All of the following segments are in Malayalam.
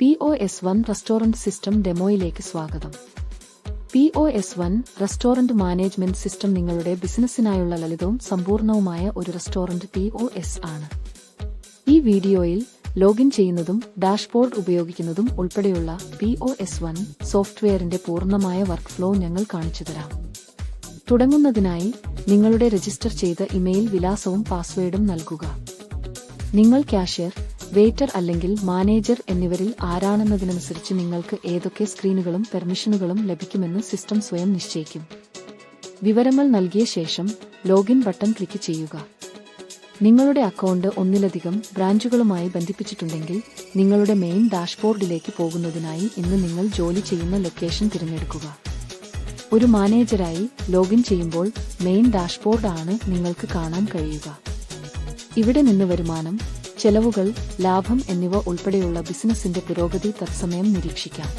POS1 റെസ്റ്റോറന്റ് സിസ്റ്റം ഡെമോയിലേക്ക് സ്വാഗതം. POS1 റെസ്റ്റോറന്റ് മാനേജ്മെന്റ് സിസ്റ്റം നിങ്ങളുടെ ബിസിനസ്സിനായുള്ള ലളിതവും സമ്പൂർണ്ണവുമായ ഒരു റെസ്റ്റോറന്റ് POS ആണ്. ഈ വീഡിയോയിൽ ലോഗിൻ ചെയ്യുന്നതും ഡാഷ്ബോർഡ് ഉപയോഗിക്കുന്നതും ഉൾപ്പെടെയുള്ള POS1 സോഫ്റ്റ്വെയറിന്റെ പൂർണ്ണമായ വർക്ക് ഫ്ലോ ഞങ്ങൾ കാണിച്ചുതരാം. തുടങ്ങുന്നതിനായി നിങ്ങളുടെ രജിസ്റ്റർ ചെയ്ത ഇമെയിൽ വിലാസവും പാസ്വേഡും നൽകുക. നിങ്ങൾ കാഷ്യർ, വെയിറ്റർ അല്ലെങ്കിൽ മാനേജർ എന്നിവരിൽ ആരാണെന്നതിനനുസരിച്ച് നിങ്ങൾക്ക് ഏതൊക്കെ സ്ക്രീനുകളും പെർമിഷനുകളും ലഭിക്കുമെന്ന് സിസ്റ്റം സ്വയം നിശ്ചയിക്കും. വിവരങ്ങൾ നൽകിയ ശേഷം ലോഗിൻ ബട്ടൺ ക്ലിക്ക് ചെയ്യുക. നിങ്ങളുടെ അക്കൗണ്ട് ഒന്നിലധികം ബ്രാഞ്ചുകളുമായി ബന്ധിപ്പിച്ചിട്ടുണ്ടെങ്കിൽ നിങ്ങളുടെ മെയിൻ ഡാഷ്ബോർഡിലേക്ക് പോകുന്നതിനായി ഇന്ന് നിങ്ങൾ ജോലി ചെയ്യുന്ന ലൊക്കേഷൻ തിരഞ്ഞെടുക്കുക. ഒരു മാനേജരായി ലോഗിൻ ചെയ്യുമ്പോൾ മെയിൻ ഡാഷ്ബോർഡ് ആണ് നിങ്ങൾക്ക് കാണാൻ കഴിയുക. ഇവിടെ നിന്ന് വരുമാനം, ചെലവുകൾ, ലാഭം എന്നിവ ഉൾപ്പെടെയുള്ള ബിസിനസിന്റെ പുരോഗതി തത്സമയം നിരീക്ഷിക്കാം.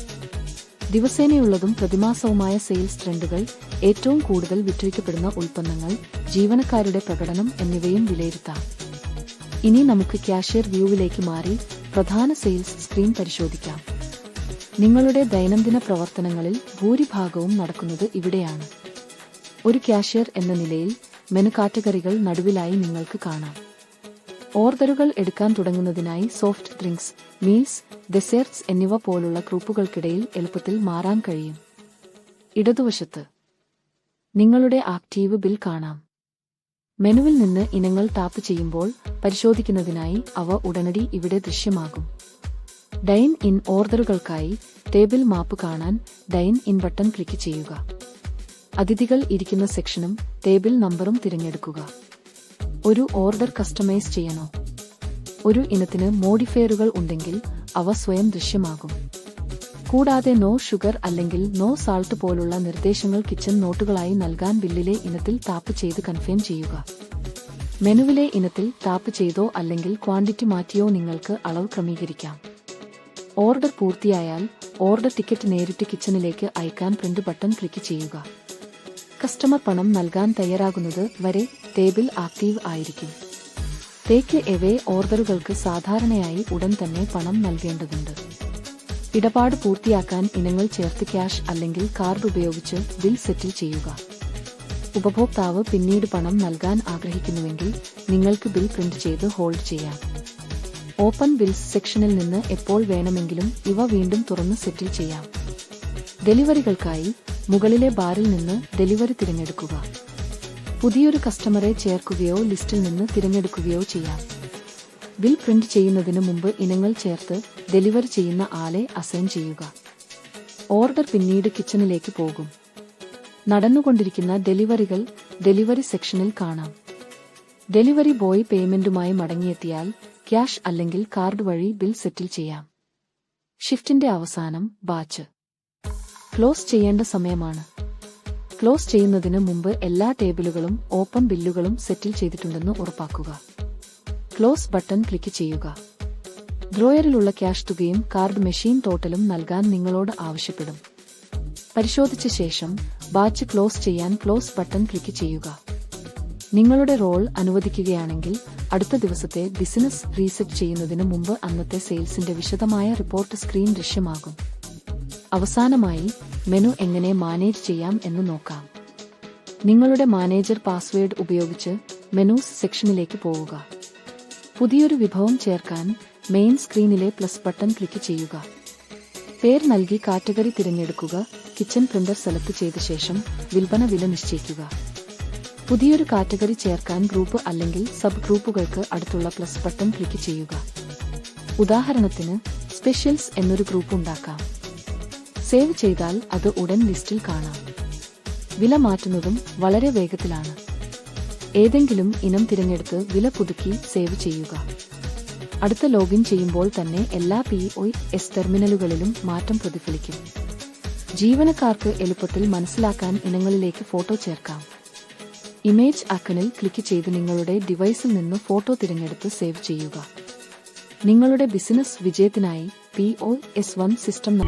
ദിവസേനയുള്ളതും പ്രതിമാസവുമായ സെയിൽസ് ട്രെൻഡുകൾ, ഏറ്റവും കൂടുതൽ വിറ്റഴിക്കപ്പെടുന്ന ഉൽപ്പന്നങ്ങൾ, ജീവനക്കാരുടെ പ്രകടനം എന്നിവയും വിലയിരുത്താം. ഇനി നമുക്ക് കാഷ്യർ വ്യൂവിലേക്ക് മാറി പ്രധാന സെയിൽസ് സ്ക്രീൻ പരിശോധിക്കാം. നിങ്ങളുടെ ദൈനംദിന പ്രവർത്തനങ്ങളിൽ ഭൂരിഭാഗവും നടക്കുന്നത് ഇവിടെയാണ്. ഒരു കാഷ്യർ എന്ന നിലയിൽ മെനു കാറ്റഗറികൾ നടുവിലായി നിങ്ങൾക്ക് കാണാം. ഓർഡറുകൾ എടുക്കാൻ തുടങ്ങുന്നതിനായി സോഫ്റ്റ് ഡ്രിങ്ക്സ്, മീൽസ്, ഡെസേർട്സ് എന്നിവ പോലുള്ള ഗ്രൂപ്പുകൾക്കിടയിൽ എളുപ്പത്തിൽ മാറാൻ കഴിയും. ഇടതുവശത്ത് നിങ്ങളുടെ ആക്റ്റീവ് ബിൽ കാണാം. മെനുവിൽ നിന്ന് ഇനങ്ങൾ ടാപ്പ് ചെയ്യുമ്പോൾ പരിശോധിക്കുന്നതിനായി അവ ഉടനടി ഇവിടെ ദൃശ്യമാകും. ഡൈൻ ഇൻ ഓർഡറുകൾക്കായി ടേബിൾ മാപ്പ് കാണാൻ ഡൈൻ ഇൻ ബട്ടൺ ക്ലിക്ക് ചെയ്യുക. അതിഥികൾ ഇരിക്കുന്ന സെക്ഷനും ടേബിൾ നമ്പറും തിരഞ്ഞെടുക്കുക. ഒരു ഓർഡർ കസ്റ്റമൈസ് ചെയ്യണോ? ഒരു ഇനത്തിന് മോഡിഫയറുകൾ ഉണ്ടെങ്കിൽ അവ സ്വയം ദൃശ്യമാകും. കൂടാതെ നോ ഷുഗർ അല്ലെങ്കിൽ നോ സാൾട്ട് പോലുള്ള നിർദ്ദേശങ്ങൾ കിച്ചൺ നോട്ടുകളായി നൽകാൻ ബില്ലിലെ ഇനത്തിൽ ടാപ്പ് ചെയ്ത് കൺഫേം ചെയ്യുക. മെനുവിലെ ഇനത്തിൽ ടാപ്പ് ചെയ്തോ അല്ലെങ്കിൽ ക്വാണ്ടിറ്റി മാറ്റിയോ നിങ്ങൾക്ക് അളവ് ക്രമീകരിക്കാം. ഓർഡർ പൂർത്തിയായാൽ ഓർഡർ ടിക്കറ്റ് നേരിട്ട് കിച്ചണിലേക്ക് അയക്കാൻ പ്രിന്റ് ബട്ടൺ ക്ലിക്ക് ചെയ്യുക. കസ്റ്റമർ പണം നൽകാൻ തയ്യാറാകുന്നത് വരെ ടേബിൾ ആക്റ്റീവ് ആയിരിക്കും. ടേക്ക് എവേ ഓർഡറുകൾക്ക് സാധാരണയായി ഉടൻ തന്നെ പണം നൽകേണ്ടതുണ്ട്. ഇടപാട് പൂർത്തിയാക്കാൻ ഇനങ്ങൾ ചേർത്ത് ക്യാഷ് അല്ലെങ്കിൽ കാർഡ് ഉപയോഗിച്ച് ബിൽ സെറ്റിൽ ചെയ്യുക. ഉപഭോക്താവ് പിന്നീട് പണം നൽകാൻ ആഗ്രഹിക്കുന്നുവെങ്കിൽ നിങ്ങൾക്ക് ബിൽ പ്രിന്റ് ചെയ്ത് ഹോൾഡ് ചെയ്യാം. ഓപ്പൺ ബിൽസ് സെക്ഷനിൽ നിന്ന് എപ്പോൾ വേണമെങ്കിലും ഇവ വീണ്ടും തുറന്ന് സെറ്റിൽ ചെയ്യാം. ഡെലിവറികൾക്കായി മുകളിലെ ബാറിൽ നിന്ന് ഡെലിവറി തിരഞ്ഞെടുക്കുക. പുതിയൊരു കസ്റ്റമറെ ചേർക്കുകയോ ലിസ്റ്റിൽ നിന്ന് തിരഞ്ഞെടുക്കുകയോ ചെയ്യാം. ബിൽ പ്രിന്റ് ചെയ്യുന്നതിന് മുമ്പ് ഇനങ്ങൾ ചേർത്ത് ഡെലിവറി ചെയ്യുന്ന ആളെ അസൈൻ ചെയ്യുക. ഓർഡർ പിന്നീട് കിച്ചണിലേക്ക് പോകും. നടന്നുകൊണ്ടിരിക്കുന്ന ഡെലിവറികൾ ഡെലിവറി സെക്ഷനിൽ കാണാം. ഡെലിവറി ബോയ് പേയ്മെന്റുമായി മടങ്ങിയെത്തിയാൽ ക്യാഷ് അല്ലെങ്കിൽ കാർഡ് വഴി ബിൽ സെറ്റിൽ ചെയ്യാം. ഷിഫ്റ്റിന്റെ അവസാനം ബാച്ച് ക്ലോസ് ചെയ്യേണ്ട സമയമാണ്. ക്ലോസ് ചെയ്യുന്നതിന് മുമ്പ് എല്ലാ ടേബിളുകളും ഓപ്പൺ ബില്ലുകളും സെറ്റിൽ ചെയ്തിട്ടുണ്ടെന്ന് ഉറപ്പാക്കുക. ക്ലോസ് ബട്ടൺ ക്ലിക്ക് ചെയ്യുക. ഡ്രോയറിലുള്ള ക്യാഷ് തുകയും കാർഡ് മെഷീൻ ടോട്ടലും നൽകാൻ നിങ്ങളോട് ആവശ്യപ്പെടും. പരിശോധിച്ച ശേഷം ബാച്ച് ക്ലോസ് ചെയ്യാൻ ക്ലോസ് ബട്ടൺ ക്ലിക്ക് ചെയ്യുക. നിങ്ങളുടെ റോൾ അനുവദിക്കുകയാണെങ്കിൽ അടുത്ത ദിവസത്തെ ബിസിനസ് റീസെറ്റ് ചെയ്യുന്നതിന് മുമ്പ് അന്നത്തെ സെയിൽസിന്റെ വിശദമായ റിപ്പോർട്ട് സ്ക്രീൻ ദൃശ്യമാകും. അവസാനമായി മെനു എങ്ങനെ മാനേജ് ചെയ്യാം എന്ന് നോക്കാം. നിങ്ങളുടെ മാനേജർ പാസ്വേഡ് ഉപയോഗിച്ച് മെനൂസ് സെക്ഷനിലേക്ക് പോവുക. പുതിയൊരു വിഭവം ചേർക്കാൻ മെയിൻ സ്ക്രീനിലെ പ്ലസ് ബട്ടൺ ക്ലിക്ക് ചെയ്യുക. പേര് നൽകി കാറ്റഗറി തിരഞ്ഞെടുക്കുക. കിച്ചൺ പ്രിന്റർ സെലക്ട് ചെയ്ത ശേഷം വിൽപ്പന വില നിശ്ചയിക്കുക. പുതിയൊരു കാറ്റഗറി ചേർക്കാൻ ഗ്രൂപ്പ് അല്ലെങ്കിൽ സബ് ഗ്രൂപ്പുകൾക്ക് അടുത്തുള്ള പ്ലസ് ബട്ടൺ ക്ലിക്ക് ചെയ്യുക. ഉദാഹരണത്തിന് സ്പെഷ്യൽസ് എന്നൊരു ഗ്രൂപ്പ് ഉണ്ടാക്കാം. സേവ് ചെയ്താൽ അത് ഉടൻ ലിസ്റ്റിൽ കാണാം. വില മാറ്റുന്നതും വളരെ വേഗത്തിലാണ്. ഏതെങ്കിലും ഇനം തിരഞ്ഞെടുത്ത് വില പുതുക്കി സേവ് ചെയ്യുക. അടുത്ത ലോഗിൻ ചെയ്യുമ്പോൾ തന്നെ എല്ലാ POS ടെർമിനലുകളിലും മാറ്റം പ്രതിഫലിക്കും. ജീവനക്കാർക്ക് എളുപ്പത്തിൽ മനസ്സിലാക്കാൻ ഇനങ്ങളിലേക്ക് ഫോട്ടോ ചേർക്കാം. ഇമേജ് ഐക്കണിൽ ക്ലിക്ക് ചെയ്ത് നിങ്ങളുടെ ഡിവൈസിൽ നിന്ന് ഫോട്ടോ തിരഞ്ഞെടുത്ത് സേവ് ചെയ്യുക. നിങ്ങളുടെ ബിസിനസ് വിജയത്തിനായി POS1 സിസ്റ്റം